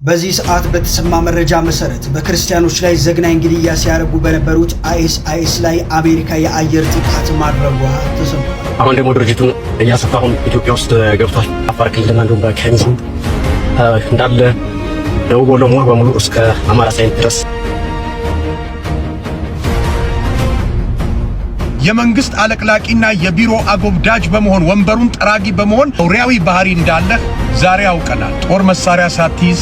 በዚህ ሰዓት በተሰማ መረጃ መሰረት በክርስቲያኖች ላይ ዘግናኝ ግድያ ሲያደርጉ በነበሩት አይኤስ ላይ አሜሪካ የአየር ጥቃት ማድረጓ ተሰምቷል። አሁን ደግሞ ድርጅቱን እያሰፋሁን ኢትዮጵያ ውስጥ ገብቷል። አፋር ክልልና እንዲሁም በኬሚስ እንዳለ ደቡብ ወሎ ሙሉ በሙሉ እስከ አማራ ሳይንት ድረስ የመንግስት አለቅላቂና የቢሮ አጎብዳጅ በመሆን ወንበሩን ጠራጊ በመሆን አውሬያዊ ባህሪ እንዳለ ዛሬ አውቀናል። ጦር መሳሪያ ሳትይዝ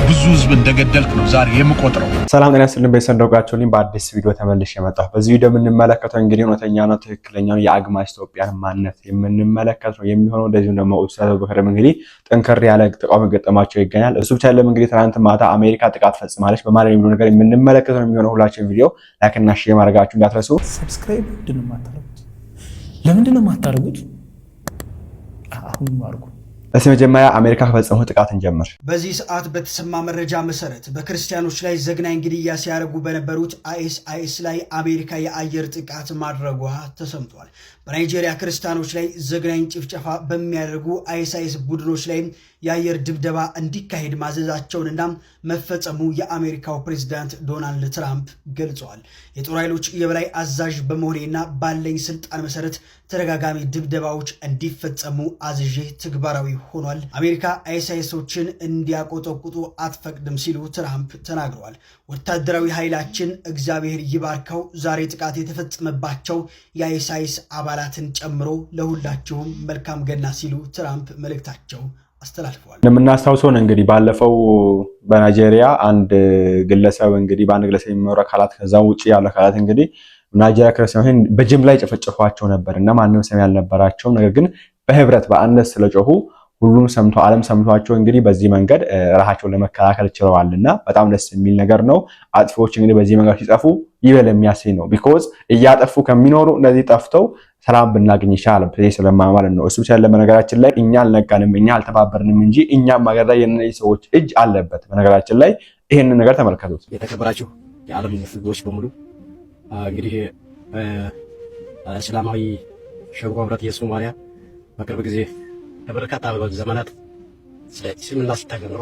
ብዙ ህዝብ እንደገደልክ ነው ዛሬ የምቆጥረው። ሰላም ጤና ይስጥልኝ በሰንደውጋቸው ነኝ። በአዲስ ቪዲዮ ተመልሼ መጣሁ። በዚህ ቪዲዮ የምንመለከተው እንግዲህ እውነተኛና ትክክለኛው የአግማስ ኢትዮጵያን ማንነት የምንመለከት ነው የሚሆነው። እንደዚሁም ደግሞ ኡስታዝ በከረም እንግዲህ ጠንከር ያለ ተቃውሞ ገጠማቸው ይገኛል። እሱ ብቻ አይደለም እንግዲህ ትናንት ማታ አሜሪካ ጥቃት ፈጽማለች በማለት የሚለው ነገር የምንመለከት ነው የሚሆነው። ሁላችሁም ቪዲዮ ላይክ እና ሼር ማድረጋችሁ እንዳትረሱ። ሰብስክራይብ ለምንድን ነው የማታደርጉት? አሁን አድርጉ። እስቲ መጀመሪያ አሜሪካ ከፈጸመው ጥቃት እንጀምር። በዚህ ሰዓት በተሰማ መረጃ መሰረት በክርስቲያኖች ላይ ዘግናኝ ግድያ ሲያደርጉ በነበሩት አይኤስ ላይ አሜሪካ የአየር ጥቃት ማድረጓ ተሰምቷል። በናይጄሪያ ክርስቲያኖች ላይ ዘግናኝ ጭፍጨፋ በሚያደርጉ አይኤስ ቡድኖች ላይ የአየር ድብደባ እንዲካሄድ ማዘዛቸውንና መፈጸሙ የአሜሪካው ፕሬዝዳንት ዶናልድ ትራምፕ ገልጸዋል። የጦር ኃይሎች የበላይ አዛዥ በመሆኔና ባለኝ ስልጣን መሰረት ተደጋጋሚ ድብደባዎች እንዲፈጸሙ አዝዤ ተግባራዊ ሆኗል። አሜሪካ አይኤሶችን እንዲያቆጠቁጡ አትፈቅድም ሲሉ ትራምፕ ተናግረዋል። ወታደራዊ ኃይላችን እግዚአብሔር ይባርከው ዛሬ ጥቃት የተፈጸመባቸው የአይኤስ አባላትን ጨምሮ ለሁላችሁም መልካም ገና ሲሉ ትራምፕ መልእክታቸው አስተላልፈዋል። እንደምናስታውሰው ነው እንግዲህ ባለፈው በናይጄሪያ አንድ ግለሰብ እንግዲህ በአንድ ግለሰብ የሚመሩ አካላት ከዛ ውጪ ያሉ አካላት እንግዲህ ናይጄሪያ ክርስቲያኖችን በጅምላ የጨፈጨፏቸው ነበር እና ማንም ሰሚ ያልነበራቸው፣ ነገር ግን በህብረት በአንድነት ስለጮሁ ሁሉም ሰምቶ ዓለም ሰምቷቸው እንግዲህ በዚህ መንገድ ራሳቸውን ለመከላከል ችለዋልና በጣም ደስ የሚል ነገር ነው። አጥፊዎች እንግዲህ በዚህ መንገድ ሲጠፉ ይበል የሚያሰኝ ነው። ቢኮዝ እያጠፉ ከሚኖሩ እንደዚህ ጠፍተው ሰላም ብናገኝ ይሻላል ስለማማለት ነው። እሱ ብቻ ለመነገራችን ላይ እኛ አልነቃንም፣ እኛ አልተባበርንም እንጂ እኛም ሀገር ላይ የነዚህ ሰዎች እጅ አለበት። በነገራችን ላይ ይሄንን ነገር ተመልከቱት። የተከበራችሁ የዓለም ህዝቦች በሙሉ እንግዲህ እስላማዊ ሸንጎ ህብረት የሶማሊያ በቅርብ ጊዜ ለበርካታ ዘመናት ስለ እስልምና ሲታገል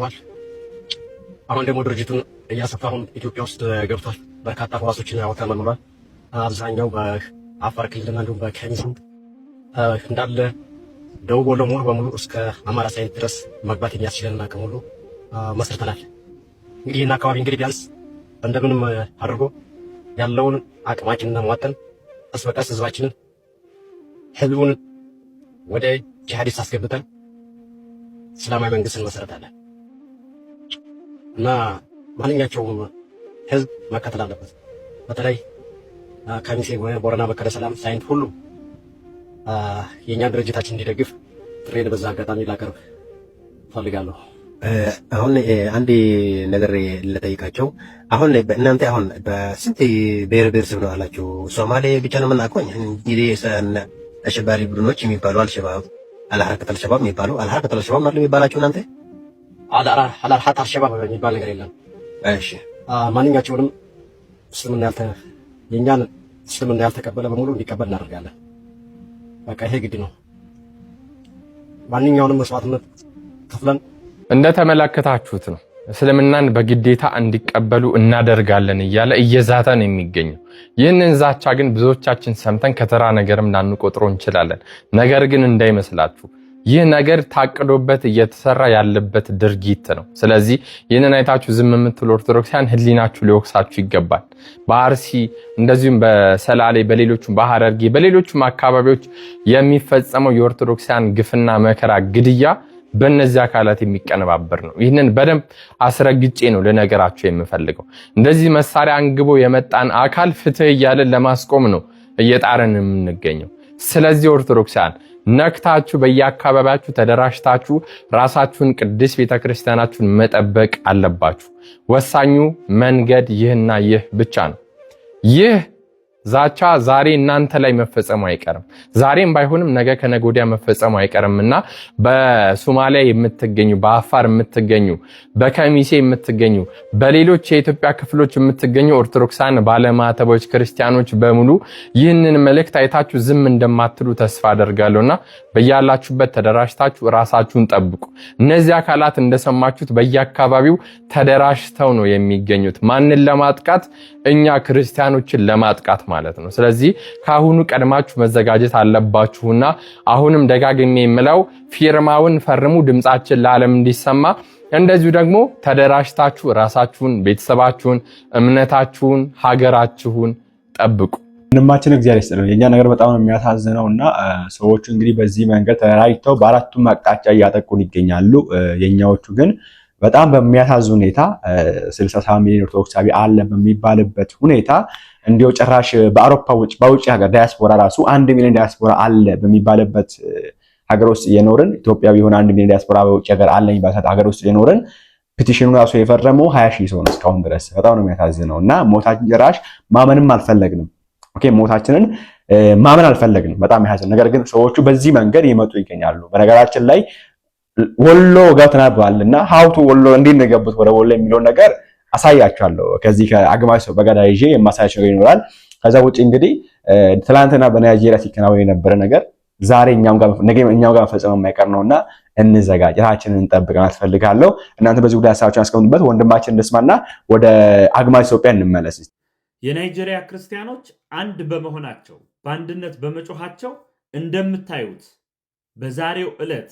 አሁን ደግሞ ድርጅቱን እያሰፋሁን ኢትዮጵያ ውስጥ ገብቷል። በርካታ ህዋሶችን ያወጣል መኖራል። አብዛኛው በአፋር ክልልና እንዲሁም በኬሚስ እንዳለ ደቡብ ወሎ ሙሉ በሙሉ እስከ አማራ ሳይንት ድረስ መግባት የሚያስችለን አቅም ሁሉ መስርተናል። እንግዲህ ይህን አካባቢ እንግዲህ ቢያንስ እንደምንም አድርጎ ያለውን አቅማችንን ማሟጠን ቀስ በቀስ ህዝቡን ወደ ጂሃዲስት አስገብተን እስላማዊ መንግስትን መሰረታለን እና ማንኛቸውም ህዝብ መከተል አለበት። በተለይ ከሚሴ ቦረና፣ በከረ ሰላም ሳይንት ሁሉ የኛ ድርጅታችን እንዲደግፍ ጥሬን በዛ አጋጣሚ ላቀርብ ፈልጋለሁ። አሁን አንድ ነገር ልጠይቃቸው። አሁን እናንተ አሁን በስንት ብሔር ብሔረሰብ ነው አላችሁ? ሶማሌ ብቻ ነው የምናውቀው እንግዲህ አሸባሪ ቡድኖች የሚባሉ አልሸባብ፣ አልሐረከት አልሸባብ የሚባሉ አልሐረከት አልሸባብ ማለት የሚባላችሁ እናንተ አልሐረከት አልሸባብ የሚባል ነገር የለም። እሺ ማንኛቸውንም የኛን እስልምና ያልተቀበለ በሙሉ እንዲቀበል እናደርጋለን። በቃ ይሄ ግድ ነው። ማንኛውንም መስዋዕትነት ከፍለን እንደተመለከታችሁት ነው እስልምናን በግዴታ እንዲቀበሉ እናደርጋለን እያለ እየዛተ ነው የሚገኘው። ይህንን ዛቻ ግን ብዙዎቻችን ሰምተን ከተራ ነገርም ላንቆጥሮ እንችላለን። ነገር ግን እንዳይመስላችሁ ይህ ነገር ታቅዶበት እየተሰራ ያለበት ድርጊት ነው። ስለዚህ ይህንን አይታችሁ ዝም የምትሉ ኦርቶዶክሳውያን ህሊናችሁ ሊወቅሳችሁ ይገባል። በአርሲ እንደዚሁም በሰላሌ፣ በሌሎቹም በሐረርጌ፣ በሌሎቹም አካባቢዎች የሚፈጸመው የኦርቶዶክሳውያን ግፍና መከራ ግድያ በእነዚህ አካላት የሚቀነባበር ነው። ይህንን በደንብ አስረግጬ ነው ለነገራችሁ የምፈልገው። እንደዚህ መሳሪያ አንግቦ የመጣን አካል ፍትህ እያለን ለማስቆም ነው እየጣረን የምንገኘው። ስለዚህ ኦርቶዶክሳውያን ነክታችሁ በየአካባቢያችሁ ተደራጅታችሁ ራሳችሁን ቅድስት ቤተክርስቲያናችሁን መጠበቅ አለባችሁ። ወሳኙ መንገድ ይህና ይህ ብቻ ነው። ይህ ዛቻ ዛሬ እናንተ ላይ መፈጸሙ አይቀርም። ዛሬም ባይሆንም ነገ ከነገ ወዲያ መፈጸሙ አይቀርምና በሶማሊያ የምትገኙ፣ በአፋር የምትገኙ፣ በከሚሴ የምትገኙ፣ በሌሎች የኢትዮጵያ ክፍሎች የምትገኙ ኦርቶዶክሳን ባለማተቦች ክርስቲያኖች በሙሉ ይህንን መልእክት አይታችሁ ዝም እንደማትሉ ተስፋ አደርጋለሁና በያላችሁበት ተደራጅታችሁ ራሳችሁን ጠብቁ። እነዚህ አካላት እንደሰማችሁት በየአካባቢው ተደራጅተው ነው የሚገኙት። ማንን ለማጥቃት? እኛ ክርስቲያኖችን ለማጥቃት ማለት ነው። ስለዚህ ካሁኑ ቀድማችሁ መዘጋጀት አለባችሁና አሁንም ደጋግሜ የምለው ፊርማውን ፈርሙ፣ ድምጻችን ለዓለም እንዲሰማ። እንደዚሁ ደግሞ ተደራጅታችሁ ራሳችሁን፣ ቤተሰባችሁን፣ እምነታችሁን፣ ሀገራችሁን ጠብቁ። ወንድማችን እግዚአብሔር ይስጥልን። የኛ ነገር በጣም ነው የሚያሳዝነውና ሰዎቹ እንግዲህ በዚህ መንገድ ተደራጅተው በአራቱም አቅጣጫ እያጠቁን ይገኛሉ። የኛዎቹ ግን በጣም በሚያሳዝን ሁኔታ 67 ሚሊዮን ኦርቶዶክሳዊ አለ በሚባልበት ሁኔታ እንዲው ጭራሽ በአውሮፓ በውጭ ሀገር ዳያስፖራ ራሱ 1 ሚሊዮን ዳያስፖራ አለ በሚባልበት ሀገር ውስጥ የኖርን ኢትዮጵያዊ የሆነ 1 ሚሊዮን ዳያስፖራ በውጭ ሀገር አለ በሚባልበት ሀገር ውስጥ የኖርን ፔቲሽኑ ራሱ የፈረመው 20,000 ሰው ነው እስካሁን ድረስ። በጣም ነው የሚያሳዝነውና ሞታችን ጭራሽ ማመንም አልፈለግንም። ኦኬ ሞታችንን ማመን አልፈለግንም። በጣም ያሳዝን። ነገር ግን ሰዎቹ በዚህ መንገድ ይመጡ ይገኛሉ። በነገራችን ላይ ወሎ ገብተናልና ሀውቱ ወሎ እንዴት ነው የገቡት ወደ ወሎ የሚለውን ነገር አሳያችኋለሁ። ከዚህ ከአግማሽ ሰው በገዳ ይዤ የማሳያችሁ ነገር ይኖራል። ከዛ ውጪ እንግዲህ ትላንትና በናይጄሪያ ሲከናወን የነበረ ነገር ዛሬ እኛም ጋር መፈጸም የማይቀር ነውና እንዘጋጅ፣ ራሳችንን እንጠብቅ ማለት ፈልጋለሁ። እናንተ በዚህ ጉዳይ ሀሳባችሁን አስቀምጡበት። ወንድማችን እንስማና ወደ አግማሽ ኢትዮጵያ እንመለስ። የናይጄሪያ ክርስቲያኖች አንድ በመሆናቸው በአንድነት በመጮሃቸው እንደምታዩት በዛሬው ዕለት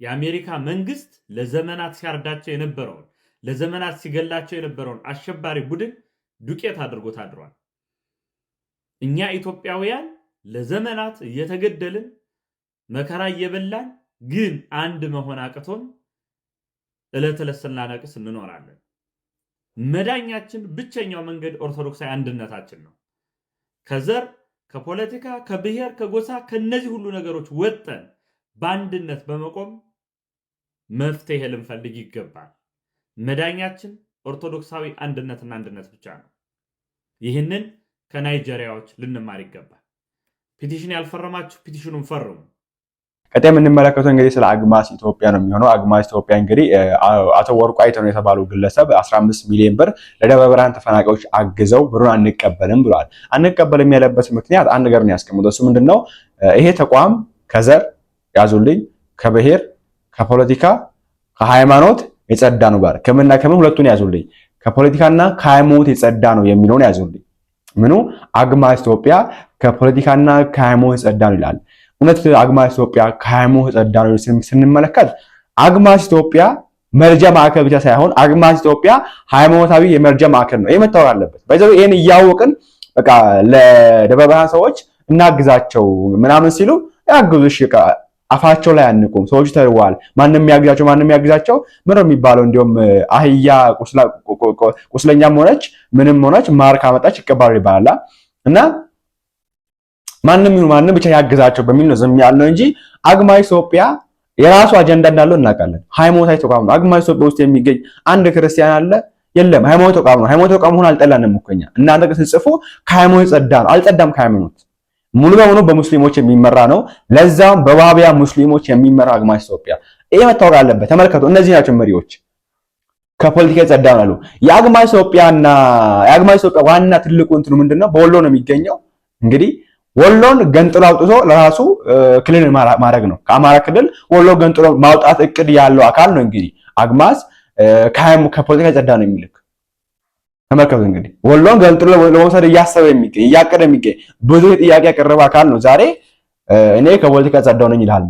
የአሜሪካ መንግስት ለዘመናት ሲያርዳቸው የነበረውን ለዘመናት ሲገላቸው የነበረውን አሸባሪ ቡድን ዱቄት አድርጎት አድሯል። እኛ ኢትዮጵያውያን ለዘመናት እየተገደልን መከራ እየበላን ግን አንድ መሆን አቅቶን ዕለት ዕለት ስናለቅስ እንኖራለን። መዳኛችን ብቸኛው መንገድ ኦርቶዶክሳዊ አንድነታችን ነው። ከዘር፣ ከፖለቲካ፣ ከብሔር፣ ከጎሳ ከነዚህ ሁሉ ነገሮች ወጠን በአንድነት በመቆም መፍትሄ ልንፈልግ ይገባል። መዳኛችን ኦርቶዶክሳዊ አንድነትና አንድነት ብቻ ነው። ይህንን ከናይጄሪያዎች ልንማር ይገባል። ፒቲሽን ያልፈረማችሁ ፒቲሽኑን ፈርሙ። ቀጣይ የምንመለከተው እንግዲህ ስለ አግማስ ኢትዮጵያ ነው የሚሆነው። አግማስ ኢትዮጵያ እንግዲህ አቶ ወርቁ አይተው ነው የተባሉ ግለሰብ 15 ሚሊዮን ብር ለደብረ ብርሃን ተፈናቃዮች አግዘው ብሩን አንቀበልም ብለዋል። አንቀበልም ያለበት ምክንያት አንድ ነገር ነው ያስቀምጠው። እሱ ምንድነው? ይሄ ተቋም ከዘር ያዙልኝ፣ ከብሔር፣ ከፖለቲካ፣ ከሃይማኖት የጸዳ ነው ጋር ከምንና ከምን ሁለቱን ያዙልኝ፣ ከፖለቲካና ከሃይማኖት የጸዳ ነው የሚለውን ያዙልኝ። ምኑ አግማስ ኢትዮጵያ ከፖለቲካና ከሃይማኖት የጸዳ ነው ይላል። እውነት አግማስ ኢትዮጵያ ከሃይማኖት የጸዳ ነው ስንመለከት አግማስ ኢትዮጵያ መርጃ ማዕከል ብቻ ሳይሆን አግማስ ኢትዮጵያ ሃይማኖታዊ የመርጃ ማዕከል ነው። ይሄ መታወቅ አለበት። በዛው ይሄን እያወቅን በቃ ለደብረ ብርሃን ሰዎች እናግዛቸው ምናምን ሲሉ ያግዙሽ አፋቸው ላይ አንቁም። ሰዎች ተርዋል። ማንንም ያግዛቸው ምን ነው የሚባለው? እንዲያውም አህያ ቁስለኛም ሆነች ምንም ሆነች ማር ካመጣች ይቀበላል ይባላል። እና ማንም ብቻ ያግዛቸው በሚል ነው ዝም ያልነው እንጂ አግማስ ኢትዮጵያ የራሱ አጀንዳ እንዳለው እናውቃለን። ሃይማኖታዊ ተቋም ነው። አግማስ ኢትዮጵያ ውስጥ የሚገኝ አንድ ክርስቲያን አለ? የለም። ሃይማኖት ተቋም ነው። ሃይማኖት ተቋም ሆኖ አልጠላንም እኮ እኛ። እናንተ ስትጽፉ ከሃይማኖት ጸዳ ነው። አልጸዳም ከሃይማኖት ሙሉ በሙሉ በሙስሊሞች የሚመራ ነው። ለዛም በዋቢያ ሙስሊሞች የሚመራ አግማስ ኢትዮጵያ። ይሄ መታወቅ አለበት። ተመልከቱ፣ እነዚህ ናቸው መሪዎች። ከፖለቲካ የጸዳ ነው አሉ። የአግማስ ኢትዮጵያ ዋና ትልቁ እንትኑ ምንድነው? በወሎ ነው የሚገኘው። እንግዲህ ወሎን ገንጥሎ አውጥቶ ለራሱ ክልል ማድረግ ነው። ከአማራ ክልል ወሎ ገንጥሎ ማውጣት እቅድ ያለው አካል ነው። እንግዲህ አግማስ ከፖለቲካ የጸዳ ነው የሚልክ ተመልከቱ። እንግዲህ ወሎን ገንጥሎ ለመውሰድ እያሰበ የሚገኝ እያቀደ የሚገኝ ብዙ ጥያቄ ያቀረበ አካል ነው። ዛሬ እኔ ከፖለቲካ ጸዳው ነኝ ይላል።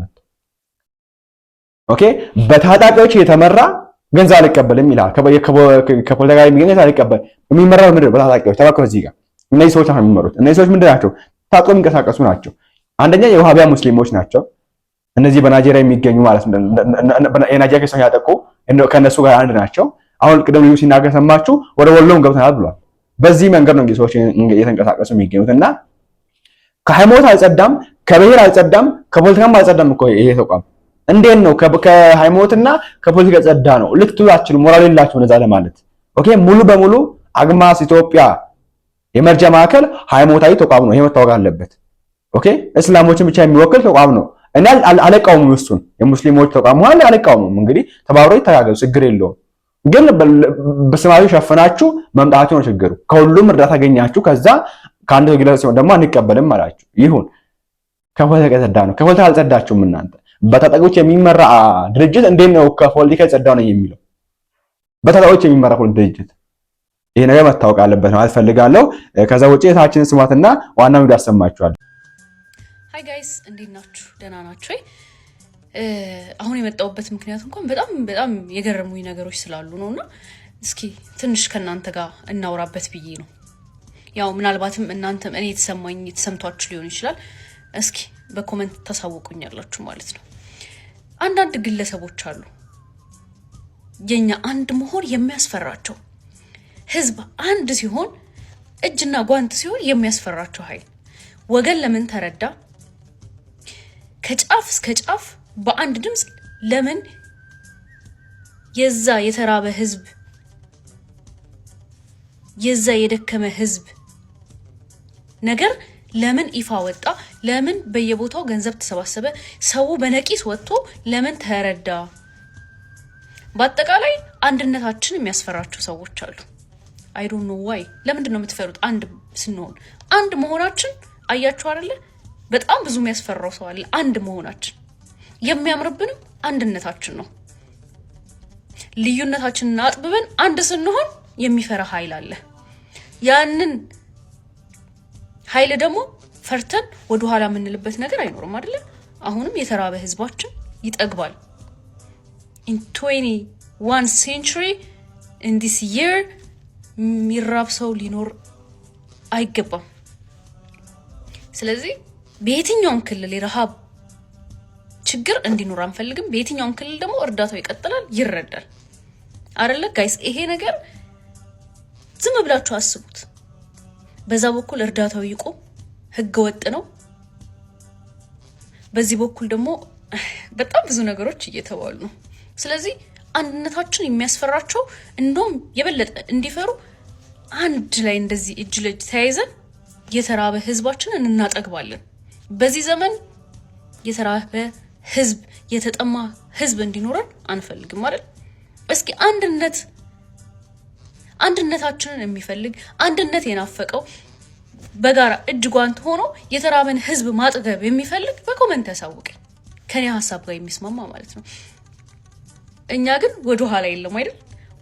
ኦኬ በታጣቂዎች የተመራ ገንዘብ አልቀበልም ይላል። ከፖለቲካ ጋር የሚገኝ ገንዘብ አልቀበል የሚመራው ምንድነው? በታጣቂዎች። ተመልከቱ እዚህ ጋር እነዚህ ሰዎች ናቸው የሚመሩት። እነዚህ ሰዎች ምንድን ናቸው? ታጥቆ የሚንቀሳቀሱ ናቸው። አንደኛ የዋሃቢያ ሙስሊሞች ናቸው። እነዚህ በናይጄሪያ የሚገኙ ማለት ነው። የናይጄሪያ ክርስቲያኖች ያጠቁ ከነሱ ጋር አንድ ናቸው። አሁን ቅድም ልዩ ሲናገር ሰማችሁ፣ ወደ ወሎም ገብተናል ብሏል። በዚህ መንገድ ነው እንግዲህ ሰዎች እየተንቀሳቀሱ የሚገኙት እና ከሃይማኖት አልጸዳም፣ ከብሔር አልጸዳም፣ ከፖለቲካም አልጸዳም እኮ ይሄ ተቋም። እንዴት ነው ከሃይማኖትና ከፖለቲካ ጸዳ ነው? ልትላችሁ ሞራል የላችሁ ነዛ ለማለት ኦኬ። ሙሉ በሙሉ አግማስ ኢትዮጵያ የመርጃ ማዕከል ሃይማኖታዊ ተቋም ነው። ይሄ መታወቅ አለበት። ኦኬ እስላሞችን ብቻ የሚወክል ተቋም ነው። እኔ አልቃወምም እሱን የሙስሊሞች ተቋም ሆነ አልቃወምም። እንግዲህ ተባብሮ ይተጋገዙ ችግር የለውም። ግን በስማዊ ሸፈናችሁ መምጣቱ ነው ችግሩ። ከሁሉም እርዳታ አገኛችሁ ከዛ ከአንድ ግለሰብ ሲሆን ደግሞ አንቀበልም አላችሁ። ይሁን ከፖለቲካ የጸዳ ነው። ከፖለቲካ አልጸዳችሁም እናንተ። በታጣቂዎች የሚመራ ድርጅት እንዴት ነው ከፖለቲካ የጸዳ ነው የሚለው? በታጣቂዎች የሚመራ ድርጅት ይሄ ነገር መታወቅ አለበት ማለት ፈልጋለሁ። ከዛ ውጪ የታችን ስማትና ዋናው ቪዲዮ አሰማችኋለሁ። ሃይ ጋይስ እንዴት ናችሁ? ደህና ናችሁ? አሁን የመጣሁበት ምክንያት እንኳን በጣም የገረሙኝ ነገሮች ስላሉ ነውና እስኪ ትንሽ ከናንተ ጋር እናውራበት ብዬ ነው። ያው ምናልባትም እናንተም እኔ የተሰምቷችሁ ሊሆን ይችላል። እስኪ በኮሜንት ታሳውቁኛላችሁ ማለት ነው። አንዳንድ ግለሰቦች አሉ የኛ አንድ መሆን የሚያስፈራቸው ህዝብ አንድ ሲሆን እጅና ጓንት ሲሆን የሚያስፈራቸው ኃይል ወገን ለምን ተረዳ ከጫፍ እስከ ጫፍ በአንድ ድምጽ ለምን የዛ የተራበ ህዝብ የዛ የደከመ ህዝብ ነገር ለምን ይፋ ወጣ? ለምን በየቦታው ገንዘብ ተሰባሰበ? ሰው በነቂስ ወጥቶ ለምን ተረዳ? በአጠቃላይ አንድነታችን የሚያስፈራቸው ሰዎች አሉ። አይ ዶንት ኖ ዋይ። ለምንድን ነው የምትፈሩት? አንድ ስንሆን አንድ መሆናችን አያችሁ አይደለ? በጣም ብዙ የሚያስፈራው ሰው አለ። አንድ መሆናችን የሚያምርብንም አንድነታችን ነው። ልዩነታችንን አጥብበን አንድ ስንሆን የሚፈራ ኃይል አለ። ያንን ኃይል ደግሞ ፈርተን ወደ ኋላ የምንልበት ነገር አይኖርም አይደለ? አሁንም የተራበ ህዝባችን ይጠግባል። in 21 century in this year ሚራብ ሰው ሊኖር አይገባም። ስለዚህ በየትኛውም ክልል የረሃብ ችግር እንዲኖር አንፈልግም። በየትኛውም ክልል ደግሞ እርዳታው ይቀጥላል፣ ይረዳል አይደለ ጋይስ? ይሄ ነገር ዝም ብላችሁ አስቡት። በዛ በኩል እርዳታው ይቆም፣ ህገ ወጥ ነው። በዚህ በኩል ደግሞ በጣም ብዙ ነገሮች እየተባሉ ነው። ስለዚህ አንድነታችን የሚያስፈራቸው እንደውም የበለጠ እንዲፈሩ አንድ ላይ እንደዚህ እጅ ለእጅ ተያይዘን የተራበ ህዝባችንን እናጠግባለን። በዚህ ዘመን የተራበ ህዝብ የተጠማ ህዝብ እንዲኖረን አንፈልግም አይደል? እስኪ አንድነታችንን የሚፈልግ አንድነት የናፈቀው በጋራ እጅ ጓንት ሆኖ የተራበን ህዝብ ማጥገብ የሚፈልግ በኮሜንት ያሳውቀን፣ ከኔ ሀሳብ ጋር የሚስማማ ማለት ነው። እኛ ግን ወደ ኋላ የለም አይደል?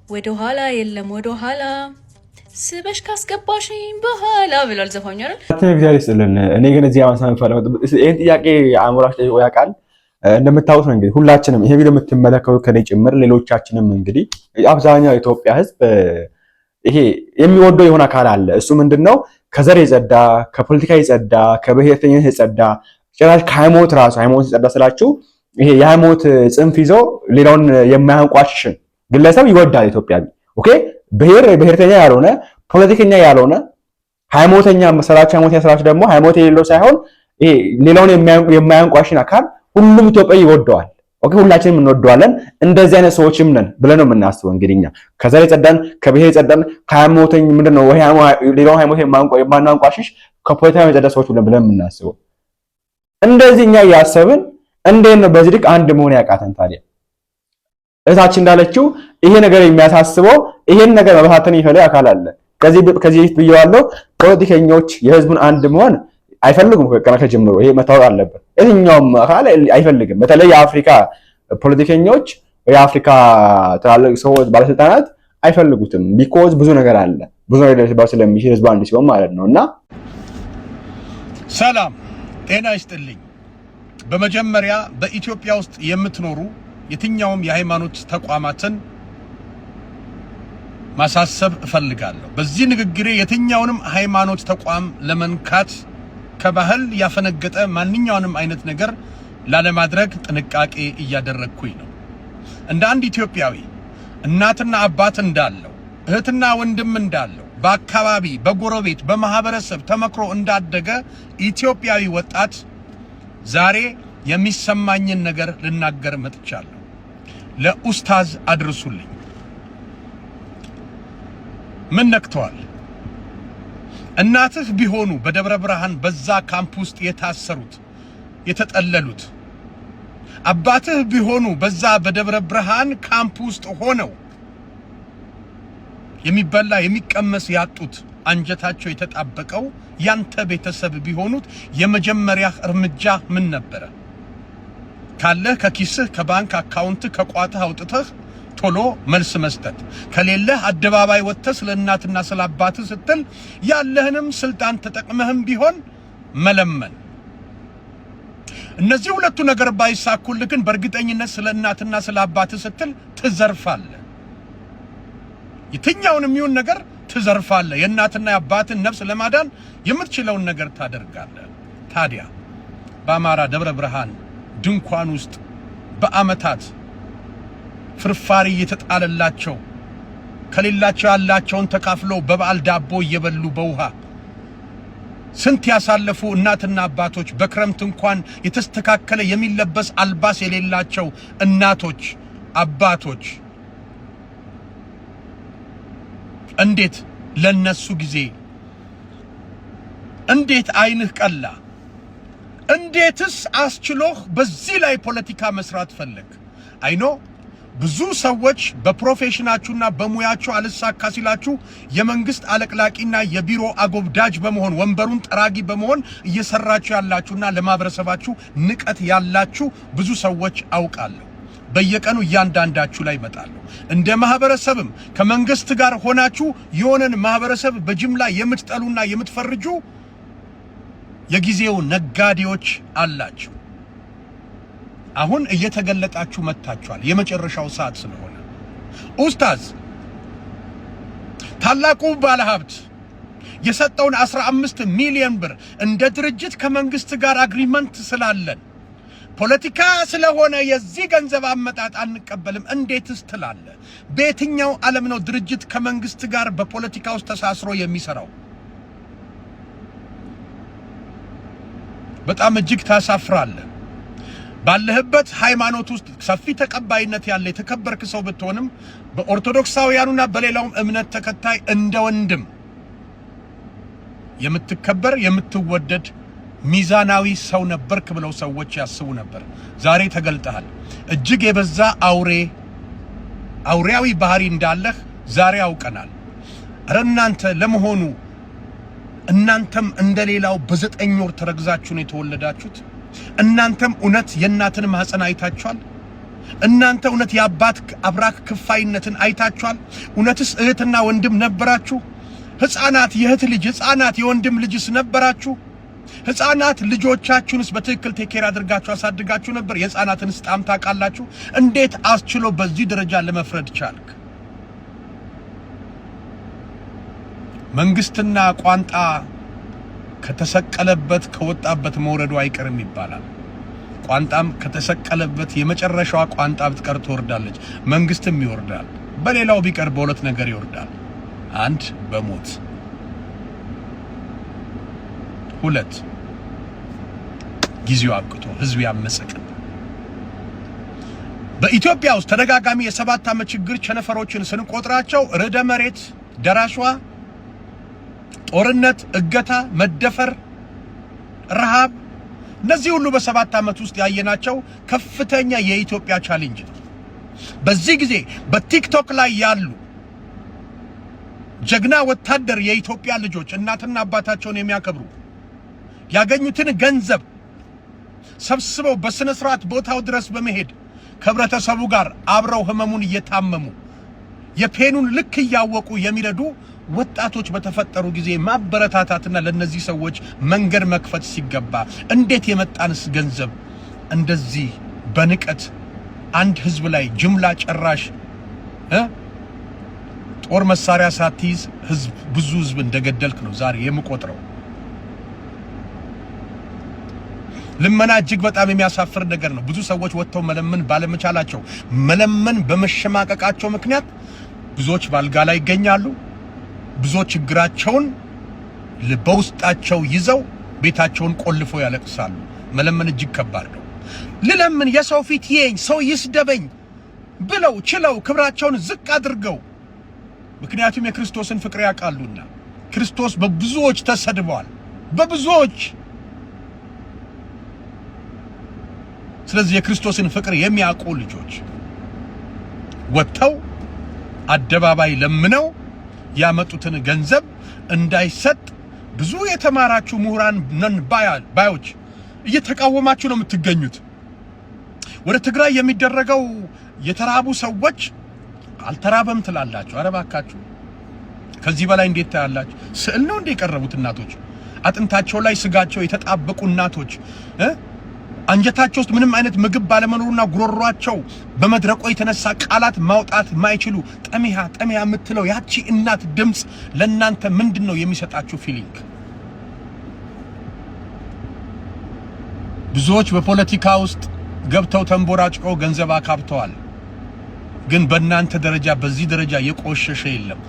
ወደ ኋላ የለም፣ ወደ ኋላ ስበሽ ካስገባሽኝ በኋላ ብሏል ዘፋኙ አይደል? እግዚአብሔር ይስጥልን። እኔ ግን እዚህ አማሳን ፈለው ይሄን ጥያቄ አእምሯችሁ ያውቃል። እንደምታውቁት ነው እንግዲህ ሁላችንም ይሄ ቪዲዮ የምትመለከቱ ከኔ ጭምር ሌሎቻችንም እንግዲህ አብዛኛው የኢትዮጵያ ህዝብ ይሄ የሚወደው የሆነ አካል አለ። እሱ ምንድነው? ከዘር የጸዳ ከፖለቲካ የጸዳ ከብሔርተኝነት የጸዳ ጭራሽ ከሃይማኖት ራሱ ሃይማኖት የጸዳ ስላችሁ ይሄ የሃይማኖት ጽንፍ ይዞ ሌላውን የማያንቋሽሽን ግለሰብ ይወዳል ኢትዮጵያዊ። ኦኬ ብሔርተኛ ያልሆነ ፖለቲከኛ ያልሆነ ሃይማኖተኛ መሰላችሁ ሃይማኖት ያሰራችሁ ደግሞ ሃይማኖት የሌለው ሳይሆን ይሄ ሌላውን የማያንቋሽን አካል ሁሉም ኢትዮጵያዊ ይወደዋል። ኦኬ ሁላችንም እንወደዋለን። እንደዚህ አይነት ሰዎችም ነን ብለን ነው የምናስበው። እንግዲህኛ ከዘር የጸዳን ከብሔር የጸዳን ከሃይማኖተኝ ምንድነው ወይ ሌላውን ሃይማኖት የማናንቋሽሽ ከፖለቲካ የጸዳ ሰዎች ብለን የምናስበው። እንደዚህ እኛ ያሰብን እንዴት ነው በዚህ ልክ አንድ መሆን ያቃተን ታዲያ? እታችን እንዳለችው ይሄ ነገር የሚያሳስበው ይሄን ነገር መበታተን ይፈልግ አካል አለ። ከዚህ በፊት ብየዋለሁ። ፖለቲከኞች የህዝቡን አንድ መሆን አይፈልጉም። ከጀምሮ ይሄ መታወቅ አለበት። የትኛውም አካል አይፈልግም። በተለይ የአፍሪካ ፖለቲከኞች የአፍሪካ ትላልቅ ሰዎች ባለስልጣናት አይፈልጉትም። ቢኮዝ ብዙ ነገር አለ። ብዙ ነገር ሊባል ስለሚችል ህዝብ አንድ ሲሆን ማለት ነውና ሰላም ጤና ይስጥልኝ። በመጀመሪያ በኢትዮጵያ ውስጥ የምትኖሩ የትኛውም የሃይማኖት ተቋማትን ማሳሰብ እፈልጋለሁ። በዚህ ንግግሬ የትኛውንም ሃይማኖት ተቋም ለመንካት ከባህል ያፈነገጠ ማንኛውንም አይነት ነገር ላለማድረግ ጥንቃቄ እያደረግኩኝ ነው። እንደ አንድ ኢትዮጵያዊ እናትና አባት እንዳለው እህትና ወንድም እንዳለው በአካባቢ በጎረቤት በማህበረሰብ ተመክሮ እንዳደገ ኢትዮጵያዊ ወጣት ዛሬ የሚሰማኝን ነገር ልናገር መጥቻለሁ። ለኡስታዝ አድርሱልኝ። ምን ነክተዋል? እናትህ ቢሆኑ በደብረ ብርሃን በዛ ካምፕ ውስጥ የታሰሩት የተጠለሉት አባትህ ቢሆኑ በዛ በደብረ ብርሃን ካምፕ ውስጥ ሆነው የሚበላ የሚቀመስ ያጡት አንጀታቸው የተጣበቀው ያንተ ቤተሰብ ቢሆኑት የመጀመሪያ እርምጃ ምን ነበር? ካለህ ከኪስህ ከባንክ አካውንት ከቋትህ አውጥተህ ቶሎ መልስ መስጠት፣ ከሌለህ አደባባይ ወጥተህ ስለ እናትና ስለ አባትህ ስትል ያለህንም ስልጣን ተጠቅመህም ቢሆን መለመን። እነዚህ ሁለቱ ነገር ባይሳኩልህ ግን በእርግጠኝነት ስለ እናትና ስለ አባትህ ስትል ትዘርፋለህ። የትኛውንም ይሁን ነገር ትዘርፋለህ። የእናትና የአባትን ነፍስ ለማዳን የምትችለውን ነገር ታደርጋለህ። ታዲያ በአማራ ደብረ ብርሃን ድንኳን ውስጥ በአመታት ፍርፋሪ የተጣለላቸው ከሌላቸው ያላቸውን ተካፍለው በበዓል ዳቦ እየበሉ በውሃ ስንት ያሳለፉ እናትና አባቶች በክረምት እንኳን የተስተካከለ የሚለበስ አልባስ የሌላቸው እናቶች አባቶች እንዴት ለነሱ ጊዜ እንዴት አይንህ ቀላ? እንዴትስ አስችሎህ በዚህ ላይ ፖለቲካ መስራት ፈለግ? አይኖ ብዙ ሰዎች በፕሮፌሽናችሁና በሙያችሁ አልሳካ ሲላችሁ የመንግስት አለቅላቂና የቢሮ አጎብዳጅ በመሆን ወንበሩን ጠራጊ በመሆን እየሰራችሁ ያላችሁና ለማህበረሰባችሁ ንቀት ያላችሁ ብዙ ሰዎች አውቃለሁ። በየቀኑ እያንዳንዳችሁ ላይ ይመጣሉ። እንደ ማህበረሰብም ከመንግስት ጋር ሆናችሁ የሆነን ማህበረሰብ በጅምላ የምትጠሉና የምትፈርጁ የጊዜው ነጋዴዎች አላችሁ። አሁን እየተገለጣችሁ መጣችኋል። የመጨረሻው ሰዓት ስለሆነ ኡስታዝ ታላቁ ባለሀብት የሰጠውን 15 ሚሊዮን ብር እንደ ድርጅት ከመንግስት ጋር አግሪመንት ስላለን ፖለቲካ ስለሆነ የዚህ ገንዘብ አመጣጥ አንቀበልም እንዴትስ ትላለ? በየትኛው ዓለም ነው ድርጅት ከመንግስት ጋር በፖለቲካ ውስጥ ተሳስሮ የሚሰራው? በጣም እጅግ ታሳፍራለህ። ባለህበት ሃይማኖት ውስጥ ሰፊ ተቀባይነት ያለ የተከበርክ ሰው ብትሆንም በኦርቶዶክሳውያኑና በሌላውም እምነት ተከታይ እንደ ወንድም የምትከበር የምትወደድ ሚዛናዊ ሰው ነበርክ ብለው ሰዎች ያስቡ ነበር። ዛሬ ተገልጠሃል። እጅግ የበዛ አውሬያዊ ባህሪ እንዳለህ ዛሬ አውቀናል። እናንተ ለመሆኑ እናንተም እንደሌላው በ9 ወር ተረግዛችሁ ነው የተወለዳችሁት? እናንተም እውነት የእናትን ማህፀን አይታችኋል? እናንተ እውነት የአባት አብራክ ክፋይነትን አይታችኋል? እውነትስ እህትና ወንድም ነበራችሁ? ህፃናት የእህት ልጅ ህፃናት የወንድም ልጅስ ነበራችሁ? ህፃናት ልጆቻችሁንስ በትክክል ቴኬር አድርጋችሁ አሳድጋችሁ ነበር? የህፃናትን ስጣም ታውቃላችሁ? እንዴት አስችሎ በዚህ ደረጃ ለመፍረድ ቻልክ? መንግስትና ቋንጣ ከተሰቀለበት ከወጣበት መውረዱ አይቀርም ይባላል። ቋንጣም ከተሰቀለበት የመጨረሻዋ ቋንጣ ብትቀር ትወርዳለች፣ መንግስትም ይወርዳል። በሌላው ቢቀር በሁለት ነገር ይወርዳል። አንድ በሞት፣ ሁለት ጊዜው አብቅቶ ህዝብ ያመፀቀን። በኢትዮጵያ ውስጥ ተደጋጋሚ የ7 ዓመት ችግር ቸነፈሮችን ስንቆጥራቸው ርዕደ መሬት፣ ደራሽዋ፣ ጦርነት፣ እገታ፣ መደፈር፣ ረሃብ እነዚህ ሁሉ በ7 ዓመት ውስጥ ያየናቸው ከፍተኛ የኢትዮጵያ ቻሌንጅ ነው። በዚህ ጊዜ በቲክቶክ ላይ ያሉ ጀግና ወታደር የኢትዮጵያ ልጆች እናትና አባታቸውን የሚያከብሩ ያገኙትን ገንዘብ ሰብስበው በስነ ስርዓት ቦታው ድረስ በመሄድ ከህብረተሰቡ ጋር አብረው ህመሙን እየታመሙ የፔኑን ልክ ያወቁ የሚረዱ ወጣቶች በተፈጠሩ ጊዜ ማበረታታትና ለነዚህ ሰዎች መንገድ መክፈት ሲገባ እንዴት የመጣንስ ገንዘብ እንደዚህ በንቀት አንድ ህዝብ ላይ ጅምላ ጨራሽ ጦር መሳሪያ ሳትይዝ ህዝብ ብዙ ህዝብ እንደገደልክ ነው ዛሬ የምቆጥረው። ልመና እጅግ በጣም የሚያሳፍር ነገር ነው። ብዙ ሰዎች ወጥተው መለመን ባለመቻላቸው መለመን በመሸማቀቃቸው ምክንያት ብዙዎች ባልጋ ላይ ይገኛሉ። ብዙዎች ችግራቸውን በውስጣቸው ይዘው ቤታቸውን ቆልፈው ያለቅሳሉ። መለመን እጅግ ከባድ ነው። ልለምን የሰው ፊት ይየኝ ሰው ይስደበኝ ብለው ችለው ክብራቸውን ዝቅ አድርገው ምክንያቱም የክርስቶስን ፍቅር ያውቃሉና ክርስቶስ በብዙዎች ተሰድቧል፣ በብዙዎች። ስለዚህ የክርስቶስን ፍቅር የሚያውቁ ልጆች ወጥተው አደባባይ ለምነው ያመጡትን ገንዘብ እንዳይሰጥ ብዙ የተማራችሁ ምሁራን ነን ባዮች እየተቃወማችሁ ነው የምትገኙት። ወደ ትግራይ የሚደረገው የተራቡ ሰዎች አልተራበም ትላላችሁ። ኧረ እባካችሁ ከዚህ በላይ እንዴት ታያላችሁ? ስዕል ነው እንደ የቀረቡት እናቶች፣ አጥንታቸው ላይ ስጋቸው የተጣበቁ እናቶች፣ አንጀታቸው ውስጥ ምንም አይነት ምግብ ባለመኖሩና ጉሮሯቸው በመድረቆ የተነሳ ቃላት ማውጣት ማይችሉ ጠሚያ የምትለው ያቺ እናት ድምጽ ለእናንተ ምንድነው የሚሰጣችሁ ፊሊንግ? ብዙዎች በፖለቲካ ውስጥ ገብተው ተንቦራጭቀው ገንዘብ አካብተዋል። ግን በእናንተ ደረጃ በዚህ ደረጃ የቆሸሸ የለም።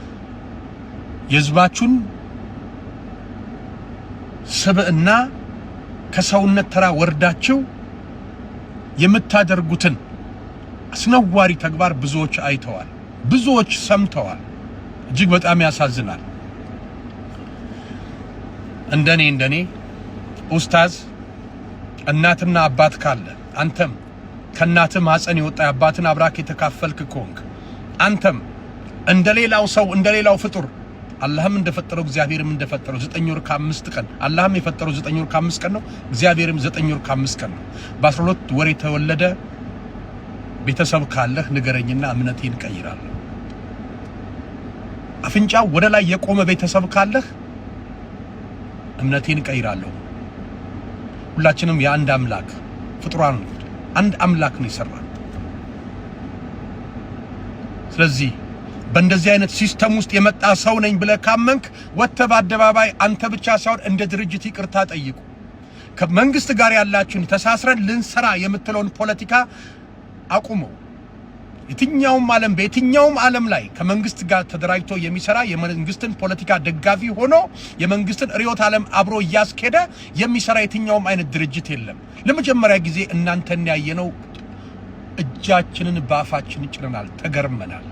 የህዝባችሁን ስብዕና ከሰውነት ተራ ወርዳችሁ የምታደርጉትን አስነዋሪ ተግባር ብዙዎች አይተዋል፣ ብዙዎች ሰምተዋል። እጅግ በጣም ያሳዝናል። እንደኔ ኡስታዝ እናትና አባት ካለ አንተም ከናትህ ማህፀን የወጣ አባትን አብራክ የተካፈልክ ኮንክ አንተም እንደሌላው ሰው እንደሌላው ፍጡር አላህም እንደፈጠረው እግዚአብሔርም እንደፈጠረው 9 ወር ከ5 ቀን አላህም የፈጠረው 9 ወር ከ5 ቀን ነው። እግዚአብሔርም 9 ወር ከ5 ቀን ነው። በ12 ወር የተወለደ ቤተሰብ ካለህ ንገረኝና እምነቴን ቀይራለሁ። አፍንጫው ወደ ላይ የቆመ ቤተሰብ ካለህ እምነቴን ቀይራለሁ። ሁላችንም የአንድ አምላክ ፍጡራን አንድ አምላክ ነው ይሰራል። ስለዚህ በእንደዚህ አይነት ሲስተም ውስጥ የመጣ ሰው ነኝ ብለህ ካመንክ ወጥተህ በአደባባይ አንተ ብቻ ሳይሆን እንደ ድርጅት ይቅርታ ጠይቁ። ከመንግስት ጋር ያላችሁን ተሳስረን ልንሰራ የምትለውን ፖለቲካ አቁመው። በየትኛውም ዓለም ላይ ከመንግስት ጋር ተደራጅቶ የሚሰራ የመንግስትን ፖለቲካ ደጋፊ ሆኖ የመንግስትን ርዕዮተ ዓለም አብሮ እያስኬደ የሚሰራ የትኛውም አይነት ድርጅት የለም። ለመጀመሪያ ጊዜ እናንተን ያየነው እጃችንን ባፋችን ጭነናል፣ ተገርመናል።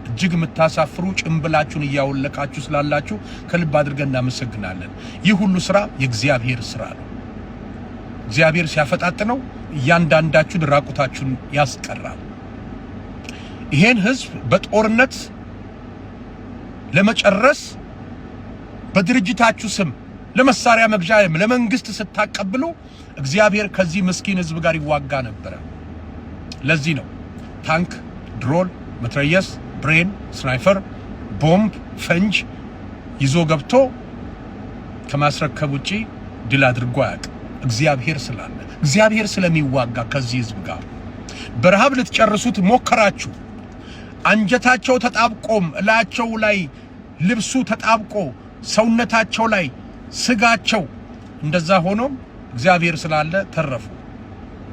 እጅግ የምታሳፍሩ ጭምብላችሁን እያወለቃችሁ ስላላችሁ ከልብ አድርገን እናመሰግናለን። ይህ ሁሉ ስራ የእግዚአብሔር ስራ ነው። እግዚአብሔር ሲያፈጣጥነው እያንዳንዳችሁን ራቁታችሁን ያስቀራል። ይሄን ህዝብ በጦርነት ለመጨረስ በድርጅታችሁ ስም ለመሳሪያ መግዣ ለመንግስት ስታቀብሉ እግዚአብሔር ከዚህ ምስኪን ህዝብ ጋር ይዋጋ ነበር። ለዚህ ነው ታንክ፣ ድሮን፣ መትረየስ፣ ብሬን፣ ስናይፐር፣ ቦምብ፣ ፈንጅ ይዞ ገብቶ ከማስረከብ ውጪ ድል አድርጎ አያውቅም። እግዚአብሔር ስላለ እግዚአብሔር ስለሚዋጋ ከዚህ ህዝብ ጋር በረሃብ ልትጨርሱት ሞከራችሁ። አንጀታቸው ተጣብቆም እላቸው ላይ ልብሱ ተጣብቆ ሰውነታቸው ላይ ስጋቸው እንደዛ ሆኖም እግዚአብሔር ስላለ ተረፉ።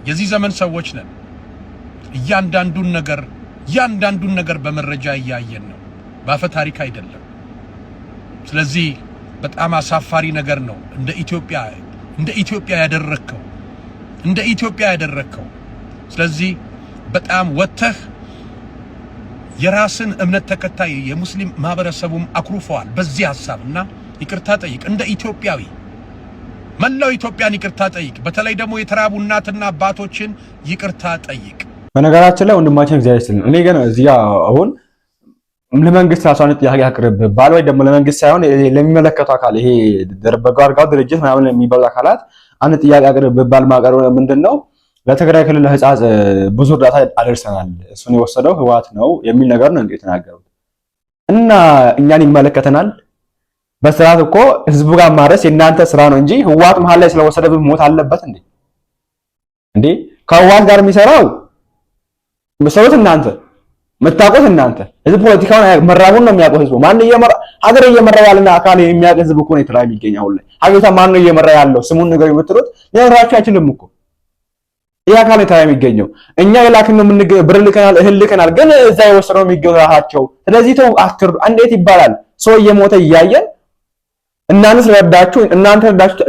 የዚህ ዘመን ሰዎች ነን። እያንዳንዱን ነገር በመረጃ እያየን ነው፣ ባፈ ታሪክ አይደለም። ስለዚህ በጣም አሳፋሪ ነገር ነው እንደ ኢትዮጵያ ያደረከው። ስለዚህ በጣም ወጥተህ የራስን እምነት ተከታይ የሙስሊም ማህበረሰቡም አኩርፈዋል በዚህ ሐሳብና ይቅርታ ጠይቅ። እንደ ኢትዮጵያዊ መላው ኢትዮጵያን ይቅርታ ጠይቅ። በተለይ ደግሞ የተራቡ እናትና አባቶችን ይቅርታ ጠይቅ። በነገራችን ላይ ወንድማችን እግዚአብሔር ይስጥልን። እኔ ግን እዚህ አሁን ለመንግስት ራሷን ጥያቄ አቅርብ ባል ወይ ደግሞ ለመንግስት ሳይሆን ለሚመለከቱ አካል ይሄ በጎ አድራጎት ድርጅት ምናምን የሚባሉ አካላት አንድ ጥያቄ አቅርብ ባል ማቀርብ ምንድነው ለትግራይ ክልል ህጻጽ ብዙ እርዳታ አደረሰናል፣ እሱን የወሰደው ህወሓት ነው የሚል ነገር ነው እንዴ ተናገሩት። እና እኛን ይመለከተናል። በስርዓት እኮ ህዝቡ ጋር ማድረስ የእናንተ ስራ ነው እንጂ ህወሓት መሀል ላይ ስለወሰደብህ ሞት አለበት እንዴ? ከህወሓት ጋር የሚሰራው መሰረት እናንተ መታቆት እናንተ ህዝብ ፖለቲካውን መራቡን ነው የሚያውቀው። ህዝቡ ማን እየመራ ሀገር እየመራ ያለና አካል የሚያውቅ ህዝብ እኮ ነው ትግራይ የሚገኝ። አሁን ላይ ሀገሪቷ ማን ነው እየመራ ያለው ስሙን ነገር የምትሉት ሊነግራችሁ አይችልም እኮ። ይሄ አካል ነው የሚገኘው። እኛ የላክን ነው ብር ልከናል፣ እህል ልከናል፣ ግን እዛ የወሰደው የሚገኙ ራሳቸው። ስለዚህ ተው አትር እንዴት ይባላል? ሰው እየሞተ እያየን እናንተ ስለረዳችሁ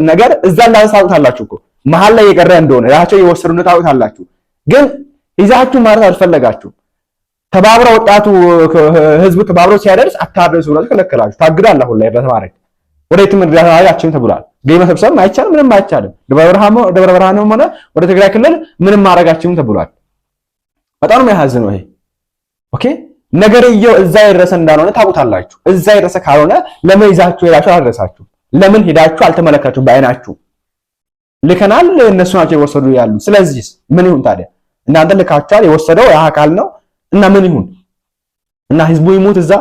ነገር እዛ እንዳንሳውታላችሁ እኮ መሀል ላይ የቀረ እንደሆነ ራሳቸው የወሰዱት ታውቃላችሁ፣ ግን ይዛችሁ ማለት አልፈለጋችሁ። ተባብረው ወጣቱ ህዝብ ተባብረው ሲያደርስ አታደርሱ ብላችሁ ከለከላችሁ። ታግዳል። አሁን ላይ በተማረክ ወዴትም እንዳያያችሁም ተብሏል። ገይ መሰብሰብ አይቻልም፣ ምንም አይቻልም። ደብረ ብርሃንም ሆነ ወደ ትግራይ ክልል ምንም ማድረጋችሁም ተብሏል። በጣም ነው ያሳዝነው ይሄ። ኦኬ ነገርየው እዛ የደረሰ እንዳልሆነ ታውቁታላችሁ። እዛ የደረሰ ካልሆነ ለምን ይዛችሁ ሄዳችሁ አልደረሳችሁ? ለምን ሄዳችሁ አልተመለከታችሁም? በአይናችሁ ልከናል፣ እነሱ ናቸው የወሰዱ ያሉ። ስለዚህ ምን ይሁን ታዲያ? እናንተ ልካችኋል፣ የወሰደው ያ አካል ነው እና ምን ይሁን እና ህዝቡ ይሙት እዛ?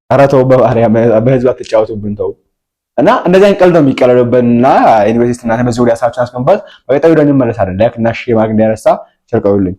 ኧረ ተው በማርያም በህዝብ አትጫወቱብን ተው። እና እንደዚህ አይነት ቀልድ ነው የሚቀለሉብንና ዩኒቨርሲቲ እና በዚህ ወዲያ ሀሳባችሁን አስቀምጡበት። በቀጣዩ ደግሞ እንመለሳለን። ላይክ እና ሼር ማድረግ እንዳይረሳ። ቸር ቆዩልኝ።